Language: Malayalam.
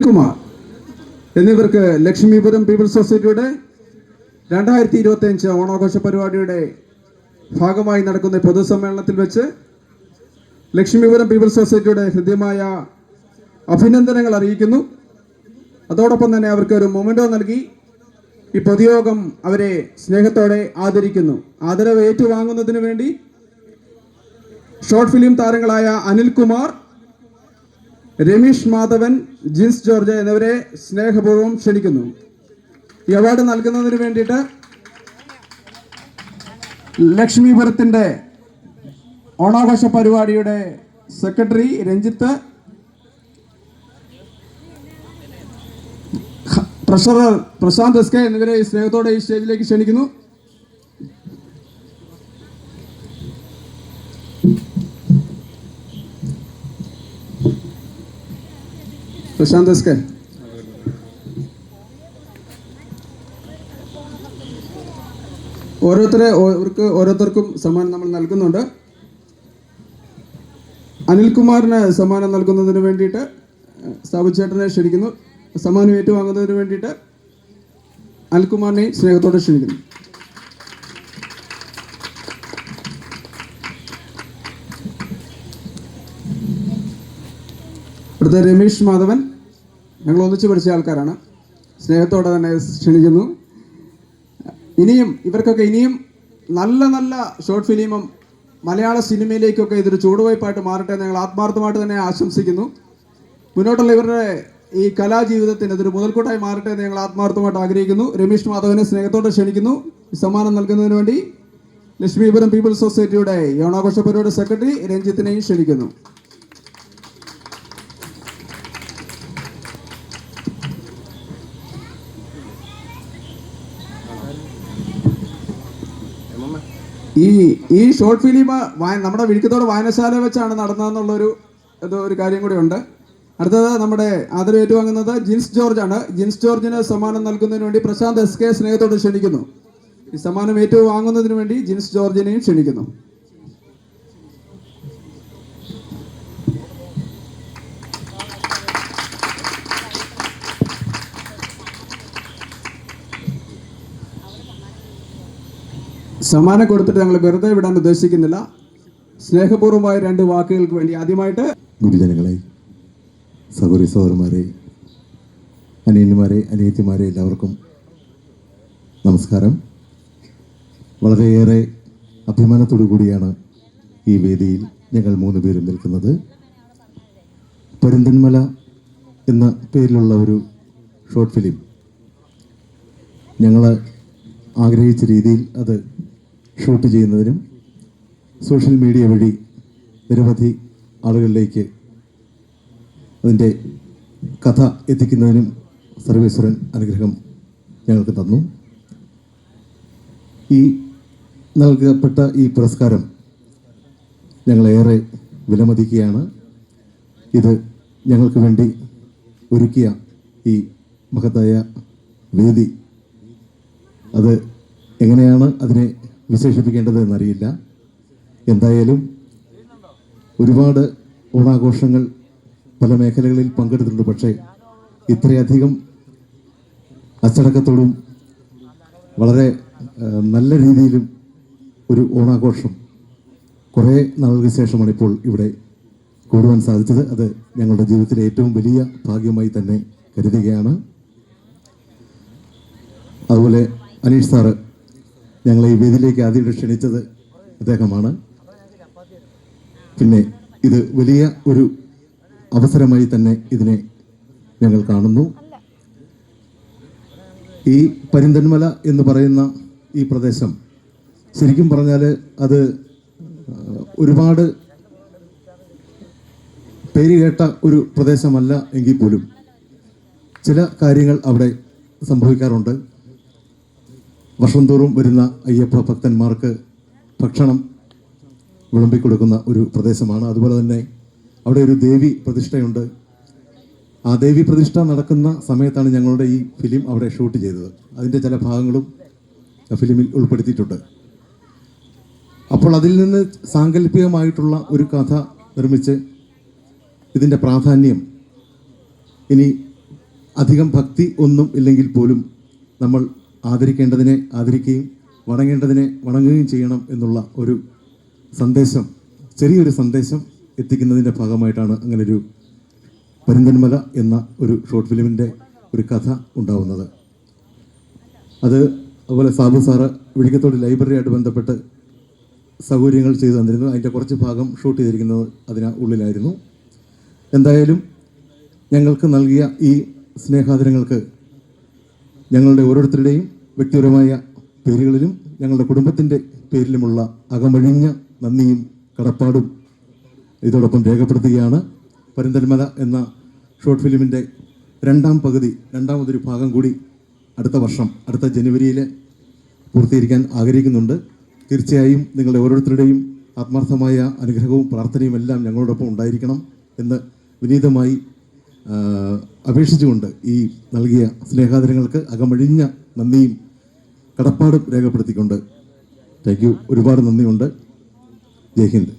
കുമാർ എന്നിവർക്ക് ലക്ഷ്മീപുരം പീപ്പിൾസ് സൊസൈറ്റിയുടെ 2025 ഓണാഘോഷ പരിപാടിയുടെ ഭാഗമായി നടക്കുന്ന പൊതുസമ്മേളനത്തിൽ വെച്ച് ലക്ഷ്മീപുരം പീപ്പിൾസ് സൊസൈറ്റിയുടെ ഹൃദ്യമായ അഭിനന്ദനങ്ങൾ അറിയിക്കുന്നു. അതോടൊപ്പം തന്നെ അവർക്ക് ഒരു മൊമെന്റോ നൽകി ഈ പൊതുയോഗം അവരെ സ്നേഹത്തോടെ ആദരിക്കുന്നു. ആദരവ് ഏറ്റുവാങ്ങുന്നതിന് വേണ്ടി ഷോർട്ട് ഫിലിം താരങ്ങളായ അനിൽകുമാർ, രമേഷ് മാധവൻ, ജിൻസ് ജോർജ് എന്നിവരെ സ്നേഹപൂർവ്വം ക്ഷണിക്കുന്നു. ഈ അവാർഡ് നൽകുന്നതിന് വേണ്ടിയിട്ട് ലക്ഷ്മീപുരത്തിൻ്റെ ഓണാഘോഷ പരിപാടിയുടെ secretary Ranjith, treasurer Prashanth S K എന്നിവരെ ഈ സ്നേഹത്തോടെ ഈ സ്റ്റേജിലേക്ക് ക്ഷണിക്കുന്നു. പ്രശാന്ത് എസ് കെ ഓരോരുത്തർക്കും സമ്മാനം നമ്മൾ നൽകുന്നുണ്ട്. അനിൽകുമാറിന് സമ്മാനം നൽകുന്നതിന് വേണ്ടിയിട്ട് സ്ഥാപിച്ചേട്ടനെ ക്ഷണിക്കുന്നു. സമ്മാനം ഏറ്റുവാങ്ങുന്നതിന് വേണ്ടിയിട്ട് അനിൽകുമാറിനെ സ്നേഹത്തോടെ ക്ഷണിക്കുന്നു. ഇവിടുത്തെ രമേഷ് മാധവൻ, ഞങ്ങൾ ഒന്നിച്ച് പഠിച്ച ആൾക്കാരാണ്, സ്നേഹത്തോടെ തന്നെ ക്ഷണിക്കുന്നു. ഇവർക്കൊക്കെ ഇനിയും നല്ല നല്ല ഷോർട്ട് ഫിലിമും മലയാള സിനിമയിലേക്കൊക്കെ ഇതൊരു ചുവടുവയ്പായിട്ട് മാറട്ടെ എന്ന് ഞങ്ങൾ ആത്മാർത്ഥമായിട്ട് തന്നെ ആശംസിക്കുന്നു. മുന്നോട്ടുള്ള ഇവരുടെ ഈ കലാജീവിതത്തിന് ഇതൊരു മുതൽക്കൂട്ടായി മാറട്ടെ എന്ന് ഞങ്ങൾ ആത്മാർത്ഥമായിട്ട് ആഗ്രഹിക്കുന്നു. രമേഷ് മാധവനെ സ്നേഹത്തോടെ ക്ഷണിക്കുന്നു. ഈ സമ്മാനം നൽകുന്നതിന് വേണ്ടി ലക്ഷ്മീപുരം പീപ്പിൾസ് സൊസൈറ്റിയുടെ ഓണാഘോഷ പരിപാടി സെക്രട്ടറി രഞ്ജിത്തിനെയും ക്ഷണിക്കുന്നു. ഈ ഷോർട്ട് ഫിലിം നമ്മുടെ വിഴുക്കത്തോട് വായനശാല വെച്ചാണ് നടന്നതെന്നുള്ളൊരു ഒരു കാര്യം കൂടി ഉണ്ട്. അടുത്തത് നമ്മുടെ ആദരവ് ഏറ്റുവാങ്ങുന്നത് ജിൻസ് ജോർജ് ആണ്. ജിൻസ് ജോർജിന് സമ്മാനം നൽകുന്നതിന് വേണ്ടി പ്രശാന്ത് എസ് കെ സ്നേഹത്തോട് ക്ഷണിക്കുന്നു. ഈ സമ്മാനം ഏറ്റുവാങ്ങുന്നതിന് വേണ്ടി ജിൻസ് ജോർജിനെയും ക്ഷണിക്കുന്നു. സമ്മാനം കൊടുത്തിട്ട് ഞങ്ങൾ വെറുതെ വിടാൻ ഉദ്ദേശിക്കുന്നില്ല. സ്നേഹപൂർവ്വമായ 2 വാക്കുകൾക്ക് വേണ്ടി ആദ്യമായിട്ട് ഗുരുജനങ്ങളെ, സഹോദരി സഹോദരന്മാരെ, അനിയന്മാരെ, അനിയത്തിമാരെ, എല്ലാവർക്കും നമസ്കാരം. വളരെയേറെ അഭിമാനത്തോടു കൂടിയാണ് ഈ വേദിയിൽ ഞങ്ങൾ 3 പേരും നിൽക്കുന്നത്. പെരിന്തൽമല എന്ന പേരിലുള്ള ഒരു ഷോർട്ട് ഫിലിം ഞങ്ങൾ ആഗ്രഹിച്ച രീതിയിൽ അത് ഷൂട്ട് ചെയ്യുന്നതിനും സോഷ്യൽ മീഡിയ വഴി നിരവധി ആളുകളിലേക്ക് അതിൻ്റെ കഥ എത്തിക്കുന്നതിനും സർവേശ്വരൻ അനുഗ്രഹം ഞങ്ങൾക്ക് തന്നു. ഈ നൽകപ്പെട്ട ഈ പുരസ്കാരം ഞങ്ങളേറെ വിലമതിക്കുകയാണ്. ഇത് ഞങ്ങൾക്ക് വേണ്ടി ഒരുക്കിയ ഈ മഹത്തായ വേദി, അത് എങ്ങനെയാണ് അതിനെ വിശേഷിപ്പിക്കേണ്ടത് എന്നറിയില്ല. എന്തായാലും ഒരുപാട് ഓണാഘോഷങ്ങൾ പല മേഖലകളിൽ പങ്കെടുത്തിട്ടുണ്ട്. പക്ഷേ ഇത്രയധികം അച്ചടക്കത്തോടും വളരെ നല്ല രീതിയിലും ഒരു ഓണാഘോഷം കുറേ നാളുകൾക്ക് ശേഷമാണ് ഇപ്പോൾ ഇവിടെ കൂടുവാൻ സാധിച്ചത്. അത് ഞങ്ങളുടെ ജീവിതത്തിലെ ഏറ്റവും വലിയ ഭാഗ്യമായി തന്നെ കരുതുകയാണ്. അതുപോലെ അനീഷ് സാറ് ഞങ്ങളെ ഈ വേദിയിലേക്ക് ആദ്യം ക്ഷണിച്ചത് അദ്ദേഹമാണ്. പിന്നെ ഇത് വലിയ ഒരു അവസരമായി തന്നെ ഇതിനെ ഞങ്ങൾ കാണുന്നു. ഈ പെരിന്തൽമല എന്ന് പറയുന്ന ഈ പ്രദേശം ശരിക്കും പറഞ്ഞാൽ അത് ഒരുപാട് പേര് കേട്ട ഒരു പ്രദേശമല്ല എങ്കിൽ പോലും ചില കാര്യങ്ങൾ അവിടെ സംഭവിക്കാറുണ്ട്. വർഷം തോറും വരുന്ന അയ്യപ്പ ഭക്തന്മാർക്ക് ഭക്ഷണം വിളമ്പിക്കൊടുക്കുന്ന ഒരു പ്രദേശമാണ്. അതുപോലെ തന്നെ അവിടെ ഒരു ദേവി പ്രതിഷ്ഠയുണ്ട്. ആ ദേവി പ്രതിഷ്ഠ നടക്കുന്ന സമയത്താണ് ഞങ്ങളുടെ ഈ ഫിലിം അവിടെ ഷൂട്ട് ചെയ്തത്. അതിൻ്റെ ചില ഭാഗങ്ങളും ഫിലിമിൽ ഉൾപ്പെടുത്തിയിട്ടുണ്ട്. അപ്പോൾ അതിൽ നിന്ന് സാങ്കല്പികമായിട്ടുള്ള ഒരു കഥ നിർമ്മിച്ച് ഇതിൻ്റെ പ്രാധാന്യം ഇനി അധികം ഭക്തി ഒന്നും ഇല്ലെങ്കിൽ പോലും നമ്മൾ ആദരിക്കേണ്ടതിനെ ആദരിക്കുകയും വണങ്ങേണ്ടതിനെ വണങ്ങുകയും ചെയ്യണം എന്നുള്ള ഒരു സന്ദേശം, ചെറിയൊരു സന്ദേശം എത്തിക്കുന്നതിൻ്റെ ഭാഗമായിട്ടാണ് അങ്ങനൊരു പെരിന്തൽമല എന്ന ഒരു ഷോർട്ട് ഫിലിമിൻ്റെ ഒരു കഥ ഉണ്ടാവുന്നത്. അതുപോലെ സാബു സാറ് വിഴിക്കത്തോട് ലൈബ്രറിയായിട്ട് ബന്ധപ്പെട്ട് സൗകര്യങ്ങൾ ചെയ്തു തന്നിരുന്നു. അതിൻ്റെ കുറച്ച് ഭാഗം ഷൂട്ട് ചെയ്തിരിക്കുന്നത് ഉള്ളിലായിരുന്നു. എന്തായാലും ഞങ്ങൾക്ക് നൽകിയ ഈ സ്നേഹാദരങ്ങൾക്ക് ഞങ്ങളുടെ ഓരോരുത്തരുടെയും വ്യക്തിപരമായ പേരുകളിലും ഞങ്ങളുടെ കുടുംബത്തിൻ്റെ പേരിലുമുള്ള അകമഴിഞ്ഞ നന്ദിയും കടപ്പാടും ഇതോടൊപ്പം രേഖപ്പെടുത്തുകയാണ്. പെരിന്തൽമല എന്ന ഷോർട്ട് ഫിലിമിൻ്റെ രണ്ടാമതൊരു ഭാഗം കൂടി അടുത്ത വർഷം, അടുത്ത ജനുവരിയിൽ പൂർത്തീകരിക്കാൻ ആഗ്രഹിക്കുന്നുണ്ട്. തീർച്ചയായും നിങ്ങളുടെ ഓരോരുത്തരുടെയും ആത്മാർത്ഥമായ അനുഗ്രഹവും പ്രാർത്ഥനയും എല്ലാം ഞങ്ങളോടൊപ്പം ഉണ്ടായിരിക്കണം എന്ന് വിനീതമായി അപേക്ഷിച്ചുകൊണ്ട് ഈ നൽകിയ സ്നേഹാദരങ്ങൾക്ക് അകമഴിഞ്ഞ നന്ദിയും കടപ്പാടും രേഖപ്പെടുത്തിക്കൊണ്ട് താങ്ക് യു. ഒരുപാട് നന്ദിയുണ്ട്. ജയ് ഹിന്ദ്.